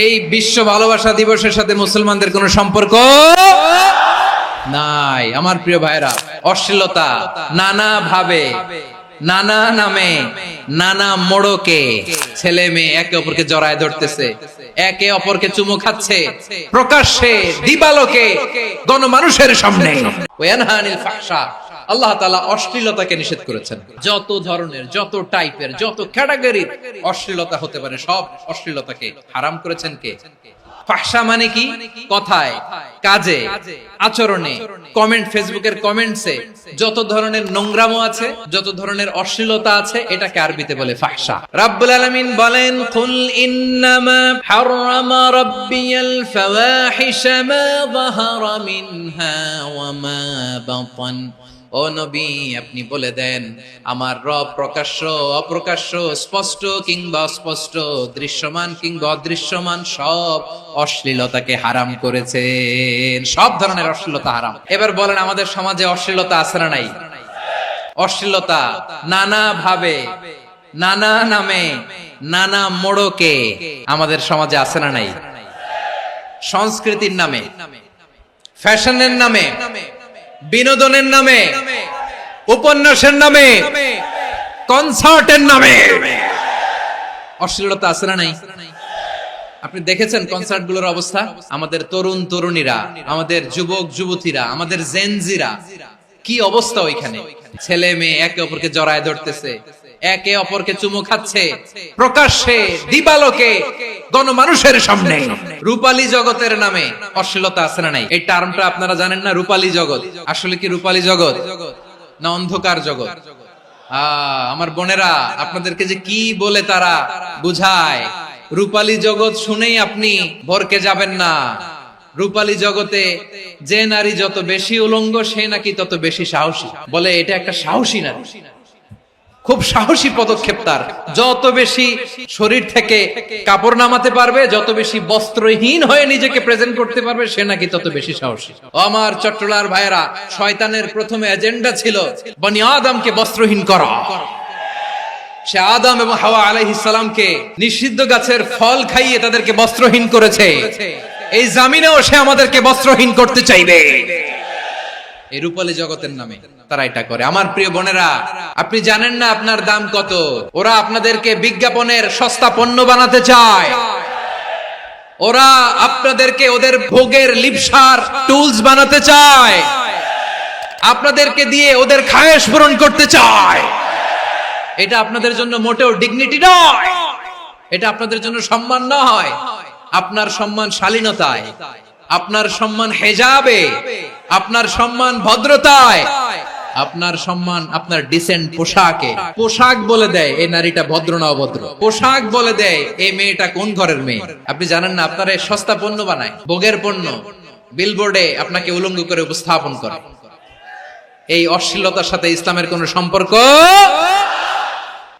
এই বিশ্ব ভালোবাসা দিবসের সাথে মুসলমানদের কোনো সম্পর্ক নাই। আমার প্রিয় ভাইরা, অশ্লীলতা নানা ভাবে, নানা নামে, নানা মোড়কে ছেলে মেয়ে একে অপরকে জড়ায় ধরতেছে, একে অপরকে চুমু খাচ্ছে প্রকাশ্যে, দিবালোকে, গণমানুষের সামনে। ওয়ানহানিল ফাহশা, আল্লাহ তাআলা অশ্লীলতাকে নিষেধ করেছেন। যত ধরনের, যত টাইপের, যত ক্যাটাগরির অশ্লীলতা হতে পারে সব অশ্লীলতাকে হারাম করেছেন কে? ফাহশা মানে কি? কথায়, কাজে, আচরণে, কমেন্ট, ফেসবুকের কমেন্টসে যত ধরনের নোংরামো আছে, যত ধরনের অশ্লীলতা আছে, এটাকে আরবিতে বলে ফাহশা। রাব্বুল আলামিন বলেন, কুল ইন্নামা হারামা রাব্বিয়াল ফাওয়াহিশা মা যাহারা মিনহা ওয়া মা বাতান। ও নবী, আপনি বলে দেন, আমার রব প্রকাশ্য, অপ্রকাশ্য, স্পষ্ট কিংবা অস্পষ্ট, দৃশ্যমান কিংবা অদৃশ্যমান সব অশ্লীলতাকে হারাম করেছেন। সব ধরনের অশ্লীলতা হারাম। এবার বলেন, আমাদের সমাজে অশ্লীলতা আছে না নাই? অশ্লীলতা নানা ভাবে, নানা নামে, নানা মোড়কে আমাদের সমাজে আছে না নাই? সংস্কৃতির নামে, ফ্যাশনের নামে, বিনোদনের নামে, উপন্যাসের নামে, কনসার্টের নামে অশ্লীলতা আছে না নাই? আপনি দেখেছেন কনসার্ট গুলোর অবস্থা? আমাদের তরুণ তরুণীরা, আমাদের যুবক যুবতীরা, আমাদের জেনজিরা, কি অবস্থা ওইখানে! ছেলে মেয়ে একে অপরকে জড়ায় ধরতেছে, একে অপরকে চুমু খাচ্ছে প্রকাশ্যে, দিবালোকে, গণমানুষের সামনে। রূপালী জগতের নামে অশ্লীলতা আছে না নাই? এই টার্মটা আপনারা জানেন না? রূপালী জগৎ আসলে কি রূপালী জগৎ না অন্ধকার জগৎ? আমার বোনেরা, আপনাদেরকে যে কি বলে তারা বুঝায়, রূপালী জগৎ শুনেই আপনি ভরকে যাবেন না। রূপালী জগতে যে নারী যত বেশি উলঙ্গ, সে নাকি তত বেশি সাহসী। বলে এটা একটা সাহসী নারী, খুব সাহসী পদক্ষেপ তার। যত বেশি শরীর থেকে কাপড় নামাতে পারবে, যত বেশি বস্ত্রহীন হয়ে নিজেকে প্রেজেন্ট করতে পারবে, সে নাকি তত বেশি সাহসী। আমার চট্টলার ভাইয়েরা, শয়তানের প্রথমে এজেন্ডা ছিল বনি আদমকে বস্ত্রহীন করা। সে আদম এবং হাওয়া আলাইহিস সালামকে নিষিদ্ধ গাছের ফল খাইয়ে তাদেরকে বস্ত্রহীন করেছে। এই জামিনেও সে আমাদেরকে বস্ত্রহীন করতে চাইবে। এই রূপালী জগতের নামে তারা এটা করে। আমার প্রিয় বোনেরা, আপনি জানেন না আপনার দাম কত? ওরা আপনাদেরকে বিজ্ঞাপনের সস্তা পণ্য বানাতে চায়। ওরা আপনাদেরকে ওদের ভোগের লিপসার টুলস বানাতে চায়। আপনাদেরকে দিয়ে ওদের খায়েশ পূরণ করতে চায়। এটা আপনাদের জন্য মোটেও ডিগনিটি নয়, এটা আপনাদের জন্য সম্মান নয়। আপনার সম্মান শালীনতায়, আপনার সম্মান হেজাবে, আপনার সম্মান ভদ্রতায়, আপনার সম্মান আপনার ডিসেন্ট পোশাকে। পোশাক বলে দেয় এই নারীটা ভদ্র না অভদ্র। পোশাক বলে দেয় এই মেয়েটা কোন ঘরের মেয়ে। আপনি জানেন না? আপনারা সস্তা পণ্য বানায়, ভোগের পণ্য, বিলবোর্ডে আপনাকে উলঙ্গ করে উপস্থাপন করে। এই অশ্লীলতার সাথে ইসলামের কোন সম্পর্ক।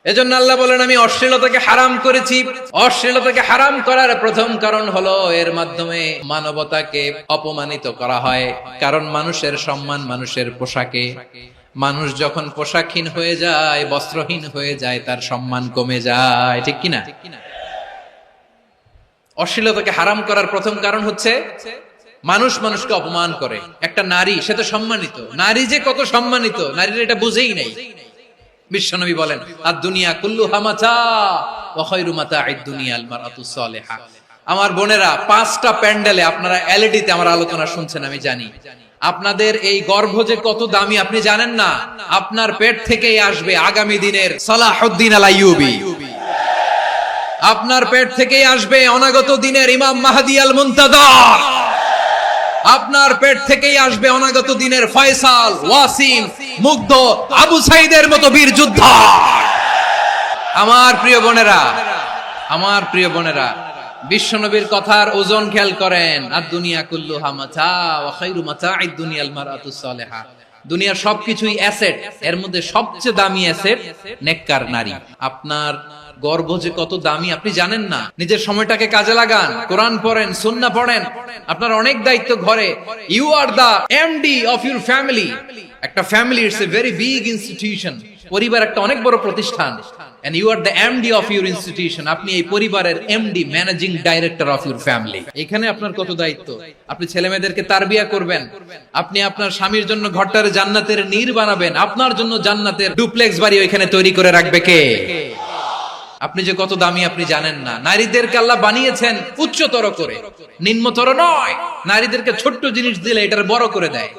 এজন্য আল্লাহ বলেন, আমি অশ্লীলতাকে হারাম করেছি। অশ্লীলতাকে হারাম করার প্রথম কারণ হলো এর মাধ্যমে মানবতাকে অপমানিত করা হয়। কারণ মানুষের সম্মান মানুষের পোশাকে। মানুষ যখন পোশাকহীন হয়ে যায়, বস্ত্রহীন হয়ে যায়, তার সম্মান কমে যায়। ঠিক কিনা? অশ্লীলতাকে হারাম করার প্রথম কারণ হচ্ছে মানুষ মানুষকে অপমান করে। একটা নারী, সে তো সম্মানিত। নারী যে কত সম্মানিত, নারীরা এটা বুঝেই নাই। বিশ্বনবী বলেন, আদ-দুনিয়া কুল্লুহা মাতা ওয়া খায়রু মাতা'আদ দুনিয়া আল মারআতু সালিহা। আমার বোনেরা, 5টা প্যান্ডেলে আপনারা এলইডিতে আমার আলোচনা শুনছেন, আমি জানি। আপনাদের এই গর্ভ যে কত দামি আপনি জানেন না। আপনার পেট থেকেই আসবে আগামী দিনের সালাহুদ্দিন আল আইয়ুবী। আপনার পেট থেকেই আসবে অনাগত দিনের ইমাম মাহদী আল মুনতাযর। আপনার পেট থেকেই আসবে অনাগত দিনের ফয়সাল, ওয়াসিম, মুগ্ধ, আবু সাইদের মতো বীর যোদ্ধা। আমার প্রিয় বোনেরা, আমার প্রিয় বোনেরা, বিশ্বনবীর কথার ওজন খেয়াল করেন। আদ-দুনিয়া কুল্লুহা মাতা ওয়া খায়রু মাতা'আদ দুনিয়া আল মারআতু সালিহা। দুনিয়ার সবকিছুই অ্যাসেট, এর মধ্যে সবচেয়ে দামি অ্যাসেট নেককার নারী। আপনার গর্ভ যে কত দামি আপনি জানেন না। নিজের সময়টাকে কাজে লাগান, কোরআন পড়েন, সুন্নাহ পড়েন। আপনার অনেক দায়িত্ব ঘরে। You are the MD of your family. একটা family it's a very big institution. পরিবার একটা অনেক বড় প্রতিষ্ঠান। And you are the MD of your institution. আপনি এই পরিবারের MD, managing director of your family. এখানে আপনার কত দায়িত্ব। আপনি ছেলেমেয়েদেরকে তারবিয়া করবেন, আপনি আপনার স্বামীর জন্য ঘরটারে জান্নাতের নীর বানাবেন, আপনার জন্য জান্নাতের ডুপ্লেক্স বাড়ি ওইখানে তৈরি করে রাখবে কে? আপনি যে কত দামি আপনি জানেন না। নারীদেরকে আল্লাহ বানিয়েছেন উচ্চতর করে, নিম্নতর নয়। নারীদেরকে ছোট্ট জিনিস দিলে এটার বড় করে দেয়।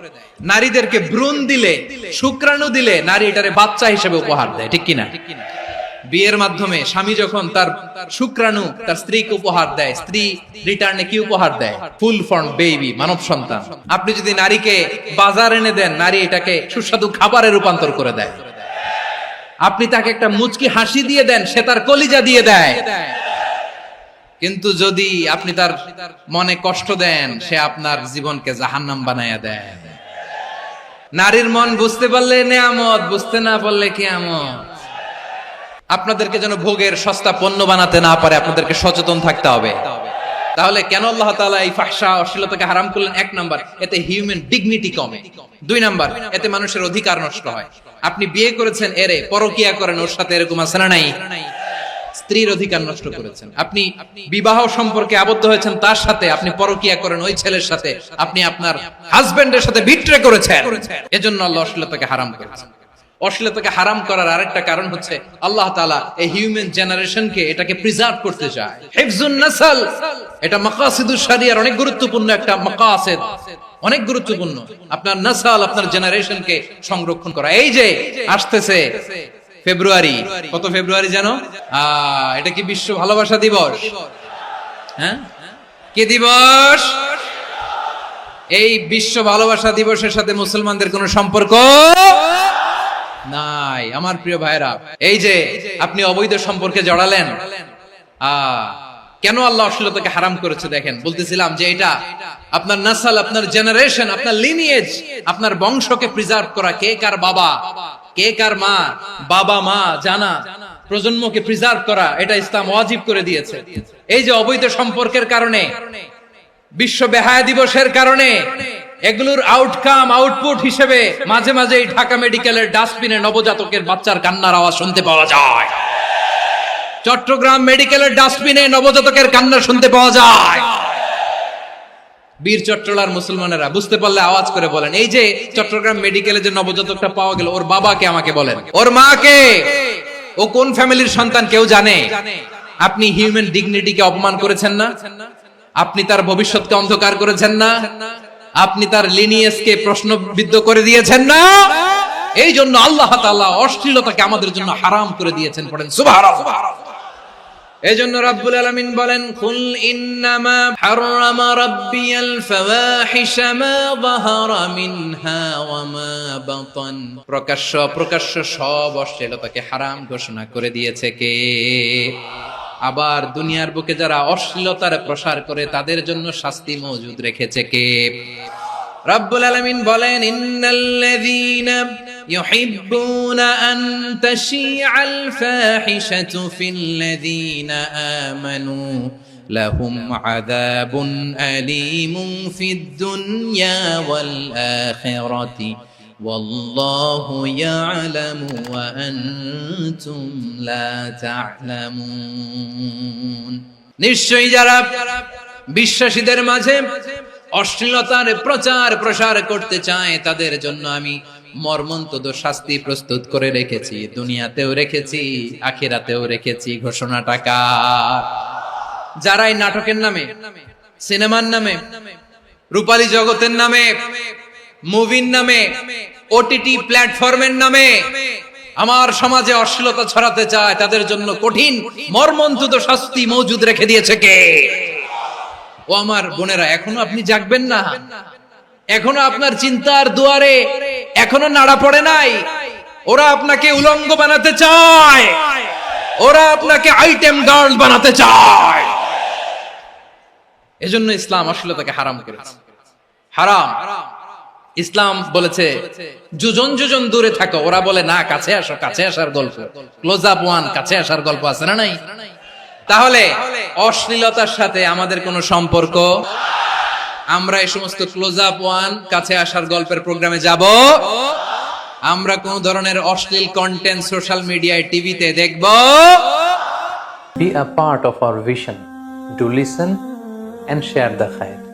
নারীদেরকে ভ্রূণ দিলে, শুক্রাণু দিলে নারী এটারে বাচ্চা হিসেবে উপহার দেয়, ঠিক কিনা? বিয়ের মাধ্যমে স্বামী যখন তার শুক্রাণু তার স্ত্রীকে উপহার দেয়, স্ত্রী রিটার্নে কি উপহার দেয়? ফুল ফর্ম বেবি, মানব সন্তান। আপনি যদি নারীকে বাজার এনে দেন, নারী এটাকে সুস্বাদু খাবারে রূপান্তর করে দেয়। আপনি তাকে একটা মুচকি হাসি দিয়ে দেন, সে তার কলিজা দিয়ে দেয়। কিন্তু যদি আপনি তার মনে কষ্ট দেন, সে আপনার জীবনকে জাহান্নাম বানায়া দেয়। নারীর মন বুঝতে পারলে নেয়ামত, বুঝতে না পারলে কিয়ামত। আপনাদেরকে যেন ভোগের সস্তা পণ্য বানাতে না পারে, আপনাদেরকে সচেতন থাকতে হবে। তাহলে কেন আল্লাহ তাআলা এই ফাহশা অশ্লীলতাকে হারাম করলেন? 1 নাম্বার, এতে হিউম্যান ডিগনিটি কমে। 2 নাম্বার, এতে মানুষের অধিকার নষ্ট হয়। আপনি বিয়ে করেছেন, এরে পরকিয়া করেন, ওর সাথে এরকম আছে না নাই? স্ত্রীর অধিকার নষ্ট করেছেন। আপনি বিবাহ সম্পর্কে আবদ্ধ হয়েছেন তার সাথে, আপনি পরকিয়া করেন ওই ছেলের সাথে, আপনি আপনার হাজবেন্ডের সাথে বিট্রে করেছেন। এজন্য আল্লাহ অশ্লীলতাকে হারাম করেছেন। অশ্লীলতাকে হারাম করার আরেকটা কারণ হচ্ছে আল্লাহ তাআলা এই হিউম্যান জেনারেশনকে এটাকে প্রিজার্ভ করতে চায়। হিফজুন নাসল, এটা মাকাসিদুশ শরিয়ার অনেক গুরুত্বপূর্ণ একটা মাকাসিদ, অনেক গুরুত্বপূর্ণ। আপনার নাসল, আপনার জেনারেশনকে সংরক্ষণ করা। এই যে আসতেছে ফেব্রুয়ারি, কত ফেব্রুয়ারি জানো? এটা কি বিশ্ব ভালোবাসা দিবস? হ্যাঁ, কি দিবস? এই বিশ্ব ভালোবাসা দিবসের সাথে মুসলমানদের কোনো সম্পর্ক নাই। আমার প্রিয় ভাইরা, এই যে আপনি অবৈধ সম্পর্কে জড়ালেন, কেন আল্লাহ অশ্লীলতাকে হারাম করেছে দেখেন। বলতেছিলাম যে এটা আপনার নাসল, আপনার জেনারেশন, আপনার লিনিয়েজ, আপনার বংশকে প্রিজার্ভ করা। কে কার বাবা, কে কার মা, বাবা মা জানা, প্রজন্মকে প্রিজার্ভ করা, এটা ইসলাম ওয়াজিব করে দিয়েছে। এই যে অবৈধ সম্পর্কের কারণে, বিশ্ব বেহায়া দিবসের কারণে, এগুলোর আউটকাম, আউটপুট হিসেবে মাঝে মাঝে ঢাকা মেডিকেলের ডাস্টবিনে নবজাতকের বাচ্চার কান্নার আওয়াজ শুনতে পাওয়া যায়। চট্টগ্রাম মেডিকেলের ডাস্টবিনে নবজাতকের কান্না শুনতে পাওয়া যায়। বীর চট্টলার মুসলমানেরা বুঝতে পারলে আওয়াজ করে বলেন, এই যে চট্টগ্রাম মেডিকেলে যে নবজাতকটা পাওয়া গেল, ওর বাবাকে আমাকে বলেন, ওর মাকে, ও কোন ফ্যামিলির সন্তান কেউ জানে? আপনি হিউম্যান ডিগনিটিকে অপমান করেছেন না? আপনি তার ভবিষ্যৎকে অন্ধকার করেছেন না? আপনি তার লিনিয়েজকে প্রশ্নবিদ্ধ করে দিয়েছেন না? এই জন্য আল্লাহ তাআলা অশ্লীলতাকে আমাদের জন্য হারাম করে দিয়েছেন। পড়েন সুবহানাল্লাহ। এই জন্য রাব্বুল আলামিন বলেন, কুল ইন্নামা হারামা রাব্বিয়াল ফাওয়াহিশা মা যাহারা মিনহা ওয়া মা বাতান। প্রকাশ্য অপ্রকাশ্য সব অশ্লীলতাকে হারাম ঘোষণা করে দিয়েছে কে? আবার দুনিয়ার বুকে যারা অশ্লীলতার প্রসার করে তাদের জন্য শাস্তি মজুদ রেখেছে কে? রাব্বুল আলামিন বলেন, ইন্নাল্লাযীনা ইউহিব্বুনা আন তাশিআল ফাহিশাতু ফিল্লাযীনা আমানু লাহুম আযাবুন আলীমুন ফিদ দুনিয়া ওয়াল আখিরাতি ওয়াল্লাহু ইয়ালামু ওয়া আনতুম লা তা'লামুন। নিশ্চয়ই যারা বিশ্বাসীদের মাঝে অশ্লীলতার প্রচার প্রসার করতে চায় তাদের জন্য আমি মর্মন্তুদ শাস্তি প্রস্তুত করে রেখেছি, দুনিয়াতেও রেখেছি, আখিরাতেও রেখেছি। ঘোষণাটা কার? যারা এই নাটকের নামে, সিনেমার নামে, রূপালী জগতের নামে, মুভির নামে, ওটিটি প্ল্যাটফর্মের নামে আমার সমাজে অশ্লীলতা ছড়াতে চায়, তাদের জন্য কঠিন মর্মন্তুদ শাস্তি মজুদ রেখে দিয়েছে কে? ও আমার বোনেরা, এখনো আপনি জাগবেন না? এখনো আপনার চিন্তার দুয়ারে এখনো নাড়া পড়ে নাই? ওরা আপনাকে উলঙ্গ বানাতে চায়, ওরা আপনাকে আইটেম গার্ল বানাতে চায়। এজন্য ইসলাম অশ্লীলতাকে হারাম করেছে। হারাম। ইসলাম বলেছে যুজন যুজন দূরে থাকো, ওরা বলে না কাছে আসো, কাছে আসার গল্প, ক্লোজ আপ ওয়ান, কাছে আসার গল্প আছে না নাই? তাহলে অশ্লীলতার সাথে আমাদের কোনো সম্পর্ক? আমরা এই সমস্ত ক্লোজ আপ ওয়ান, কাছে আসার গল্পের প্রোগ্রামে যাব? আমরা কোন ধরনের অশ্লীল কন্টেন্ট সোশ্যাল মিডিয়ায়, টিভিতে দেখব? Be a part of our vision. Do listen and share the khair.